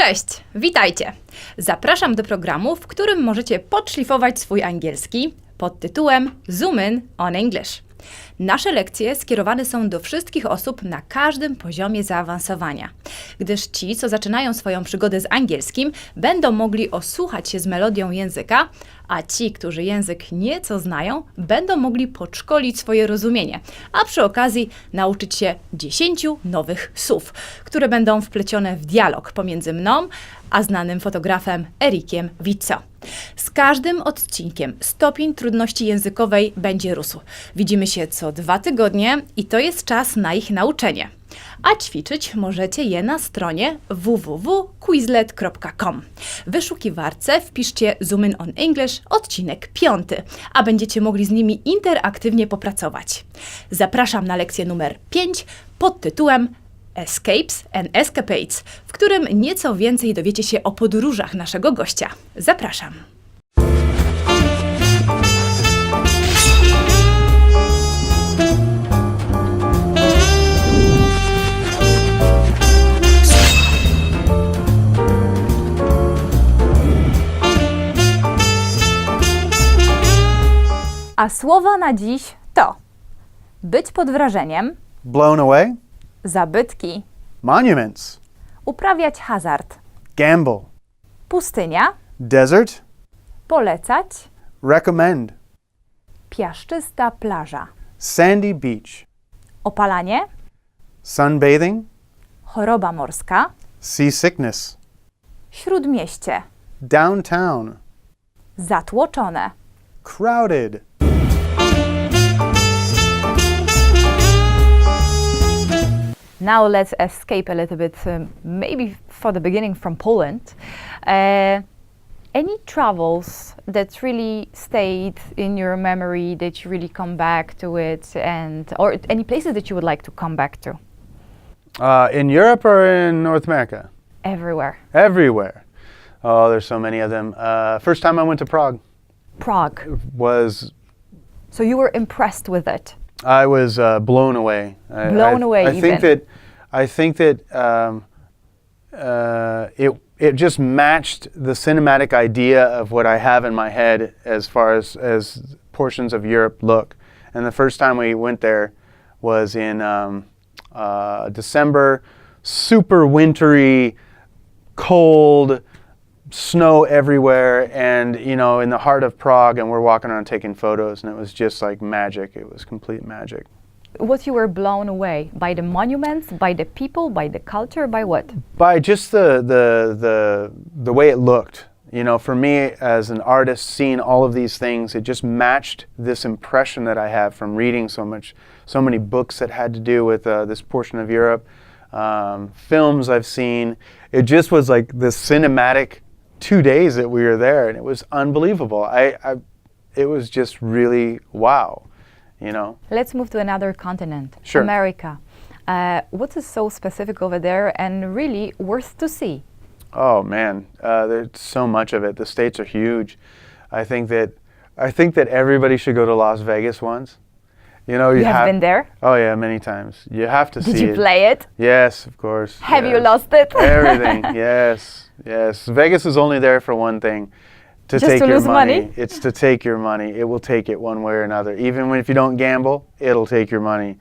Cześć, witajcie! Zapraszam do programu, w którym możecie podszlifować swój angielski pod tytułem Zoom in on English. Nasze lekcje skierowane są do wszystkich osób na każdym poziomie zaawansowania, gdyż ci, co zaczynają swoją przygodę z angielskim, będą mogli osłuchać się z melodią języka, a ci, którzy język nieco znają, będą mogli podszkolić swoje rozumienie, a przy okazji nauczyć się 10 nowych słów, które będą wplecione w dialog pomiędzy mną a znanym fotografem Erikiem Witsoe. Z każdym odcinkiem stopień trudności językowej będzie rósł. Widzimy się co 2 tygodnie i to jest czas na ich nauczenie. A ćwiczyć możecie je na stronie www.quizlet.com. W wyszukiwarce wpiszcie Zoom in on English odcinek 5, a będziecie mogli z nimi interaktywnie popracować. Zapraszam na lekcję numer 5 pod tytułem Escapes and Escapades, w którym nieco więcej dowiecie się o podróżach naszego gościa. Zapraszam! A słowa na dziś to być pod wrażeniem, blown away, zabytki, monuments, uprawiać hazard, gamble, pustynia, desert, polecać, recommend, piaszczysta plaża, sandy beach, opalanie, sunbathing, choroba morska, seasickness, śródmieście, downtown, zatłoczone. crowded. Now let's escape a little bit, maybe for the beginning from Poland. Any travels that really stayed in your memory, that you really come back to it, or any places that you would like to come back to? In Europe or in North America? Everywhere. Everywhere. Oh, there's so many of them. First time I went to Prague Prague. was, So you were impressed with it. I was blown away. Blown away I think that it just matched the cinematic idea of what I have in my head as far as portions of Europe look. And the first time we went there was in December, super wintry, cold, snow everywhere, and in the heart of Prague, and we're walking around taking photos, and it was just like magic. It was complete magic. What you were blown away by? The monuments, by the people, by the culture, by what? By just the way it looked. For me as an artist, seeing all of these things, it just matched this impression that I have from reading so many books that had to do with this portion of Europe, films I've seen. It just was like this cinematic 2 days that we were there, and it was unbelievable. It was just really wow, Let's move to another continent, Sure. America. What is so specific over there and really worth to see? Oh man, there's so much of it. The States are huge. I think that everybody should go to Las Vegas once. You have been there? Oh yeah, many times. You have to see it. Did you play it? Yes, of course. Have you yes. lost it? Everything. Yes. Vegas is only there for one thing. To Just take to your lose money? It's to take your money. It will take it one way or another. Even if you don't gamble, it'll take your money.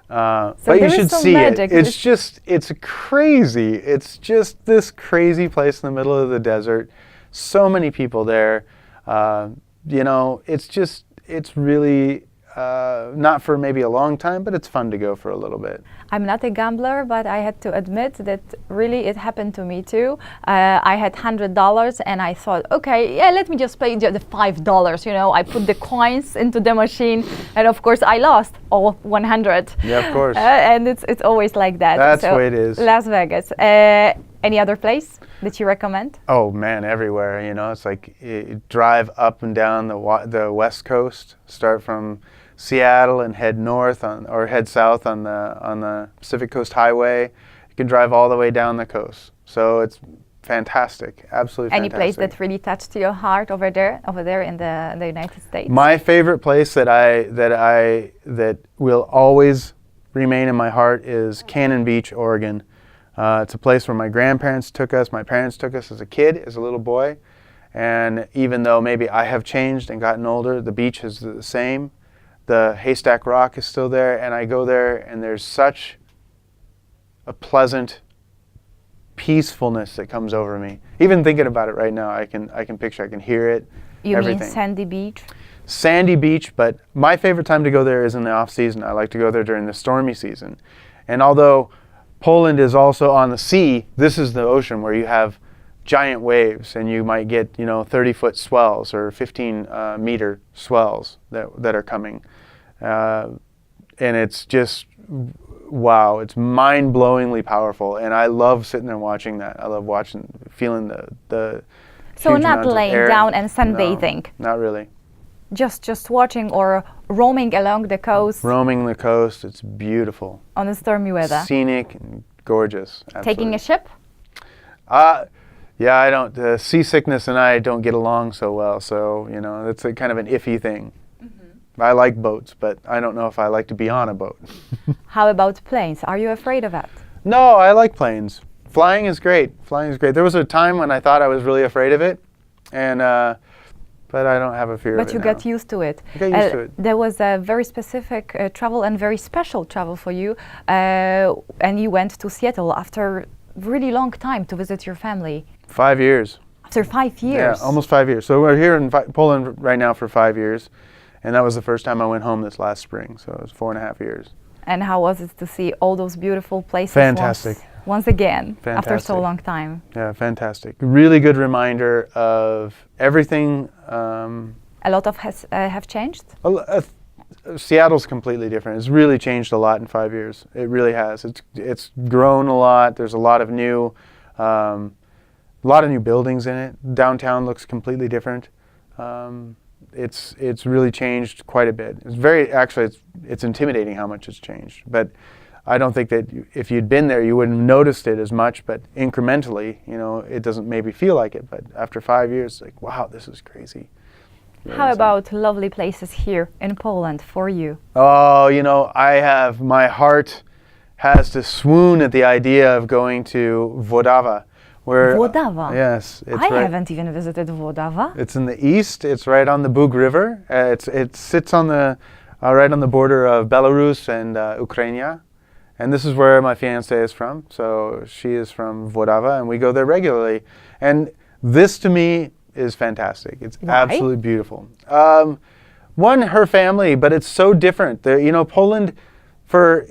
But you should see magic. it. It's crazy. It's just this crazy place in the middle of the desert. So many people there. It's really not for maybe a long time, but it's fun to go for a little bit. I'm not a gambler, but I had to admit that really it happened to me too. I had $100 and I thought, okay, yeah, let me just play the $5. I put the coins into the machine, and of course I lost all 100. Yeah, of course. And it's always like that. That's the way it is. Las Vegas. Any other place that you recommend? Oh man, everywhere. It's like you drive up and down the West Coast. Start from Seattle and head north or head south on the Pacific Coast Highway. You can drive all the way down the coast. So it's fantastic, absolutely Any fantastic. place that really touched your heart over there in the United States? My favorite place that will always remain in my heart is Cannon Beach, Oregon. It's a place where my grandparents took us, my parents took us as a kid, as a little boy. And even though maybe I have changed and gotten older, the beach is the same. The Haystack Rock is still there, and I go there, and there's such a pleasant peacefulness that comes over me. Even thinking about it right now, I can picture, I can hear it. You everything. mean sandy beach? Sandy beach, but my favorite time to go there is in the off season. I like to go there during the stormy season. And although Poland is also on the sea, this is the ocean where you have giant waves, and you might get 30-foot swells or 15-meter swells that are coming, and it's just wow, it's mind-blowingly powerful, and I love sitting there watching that. I love feeling the So huge not amounts of laying air. down and sunbathing. No, not really. Just watching or roaming along the coast Roaming the coast, it's beautiful, on the stormy weather. scenic, and gorgeous. Taking a Absolutely. ship? Yeah, I don't. Seasickness and I don't get along so well, so it's a kind of an iffy thing. I like boats, but I don't know if I like to be on a boat. How about planes? Are you afraid of that? No, I like planes. Flying is great. Flying is great. There was a time when I thought I was really afraid of it, and but I don't have a fear of it But you now. get used to it. I get used to it. There was a very specific travel and very special travel for you, and you went to Seattle after really long time to visit your family. 5 years. After 5 years. Yeah, almost 5 years. So we're here in Poland right now for 5 years, and that was the first time I went home this last spring. So it was 4.5 years. And how was it to see all those beautiful places Fantastic. once again after so Fantastic. long time? Yeah, fantastic. Really good reminder of everything. A lot of have changed? Seattle's completely different. It's really changed a lot in 5 years. It really has. It's grown a lot. There's a lot of new buildings in it. Downtown looks completely different. It's really changed quite a bit. It's intimidating how much it's changed. But I don't think that if you'd been there, you wouldn't have noticed it as much. But incrementally, it doesn't maybe feel like it. But after 5 years, it's like, wow, this is crazy. Really How insane. about lovely places here in Poland for you? Oh, my heart has to swoon at the idea of going to Włodawa. Włodawa? Yes. I haven't even visited Włodawa. It's in the east. It's right on the Bug River. It sits on right on the border of Belarus and Ukraine. And this is where my fiancée is from. So she is from Włodawa, and we go there regularly. And this, to me, is fantastic. It's Why? absolutely beautiful. One, her family, but it's so different. Poland, for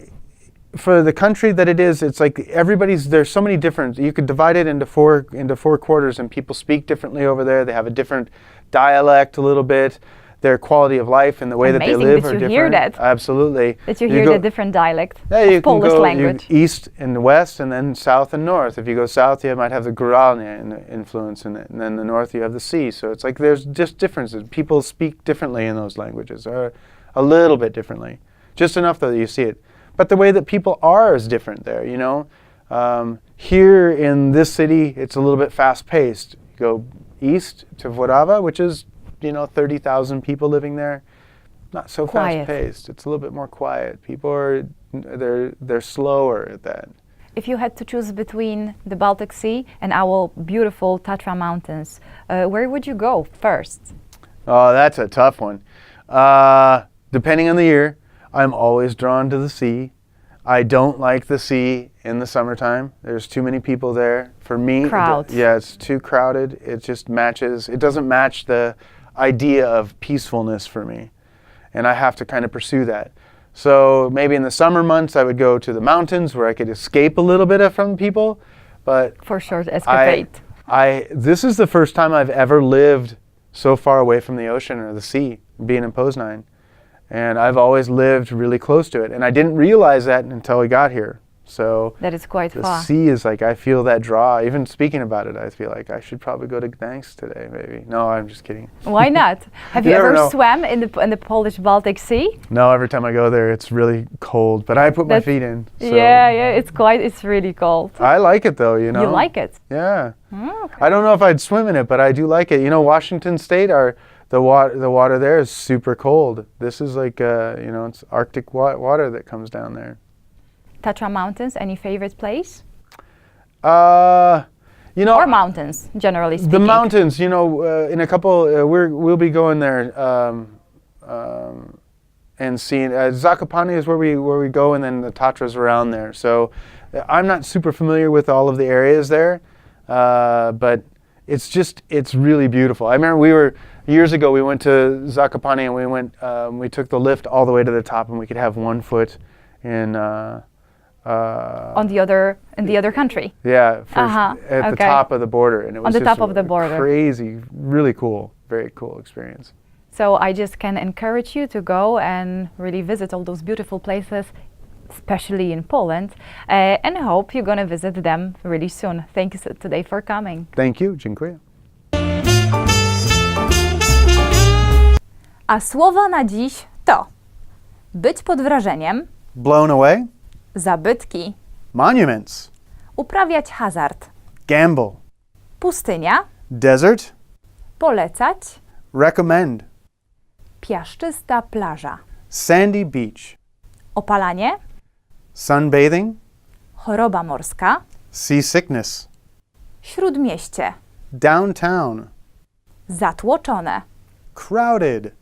the country that it is, it's like there's so many different, you could divide it into four quarters, and people speak differently over there. They have a different dialect a little bit. Their quality of life and the way that they Amazing live that are you different. hear that. Absolutely. That you hear the different dialect you of Polish can go language. east and west, and then south and north. If you go south, you might have the Góralnie influence in it, and then the north you have the sea. So it's like there's just differences. People speak differently in those languages, or a little bit differently, just enough though that you see it. But the way that people are is different there. Here in this city, it's a little bit fast-paced. You go east to Włodawa, which is 30,000 people living there. Not so Quiet. fast-paced. It's a little bit more quiet. People are they're slower at that. If you had to choose between the Baltic Sea and our beautiful Tatra Mountains, where would you go first? Oh, that's a tough one. Depending on the year, I'm always drawn to the sea. I don't like the sea in the summertime. There's too many people there. For me, Crowds. It's too crowded. It doesn't match the idea of peacefulness for me. And I have to kind of pursue that. So maybe in the summer months, I would go to the mountains where I could escape a little bit from people. But For short escapade. this is the first time I've ever lived so far away from the ocean or the sea, being in Poznań. And I've always lived really close to it. And I didn't realize that until we got here. So That is quite the far. sea is like, I feel that draw. Even speaking about it, I feel like I should probably go to Gdańsk today, maybe. No, I'm just kidding. Why not? Have you You never ever know. swam in the Polish Baltic Sea? No, every time I go there, it's really cold. But I put my feet in. So Yeah, it's really cold. I like it though, You like it? Yeah. Okay. I don't know if I'd swim in it, but I do like it. Washington State, the water there is super cold. This is like, it's Arctic water that comes down there. Tatra Mountains, any favorite place? You know, Or mountains, generally speaking. the mountains, you know, in a couple, we'll be going there and seeing. Zakopane is where we go, and then the Tatras around there. So I'm not super familiar with all of the areas there, but it's really beautiful. I remember years ago we went to Zakopane and we took the lift all the way to the top, and we could have one foot in. In the other country. Yeah, at the top of the border, and it was on the just top of the border. Crazy, really cool, very cool experience. So I just can encourage you to go and really visit all those beautiful places, especially in Poland, and I hope you're going to visit them really soon. Thank you today for coming. Thank you, dziękuję. A słowa na dziś to być pod wrażeniem, Blown away, zabytki, monuments, uprawiać hazard, gamble, pustynia, desert, polecać, recommend, piaszczysta plaża, sandy beach, opalanie, sunbathing, choroba morska, seasickness, śródmieście, downtown, zatłoczone, crowded,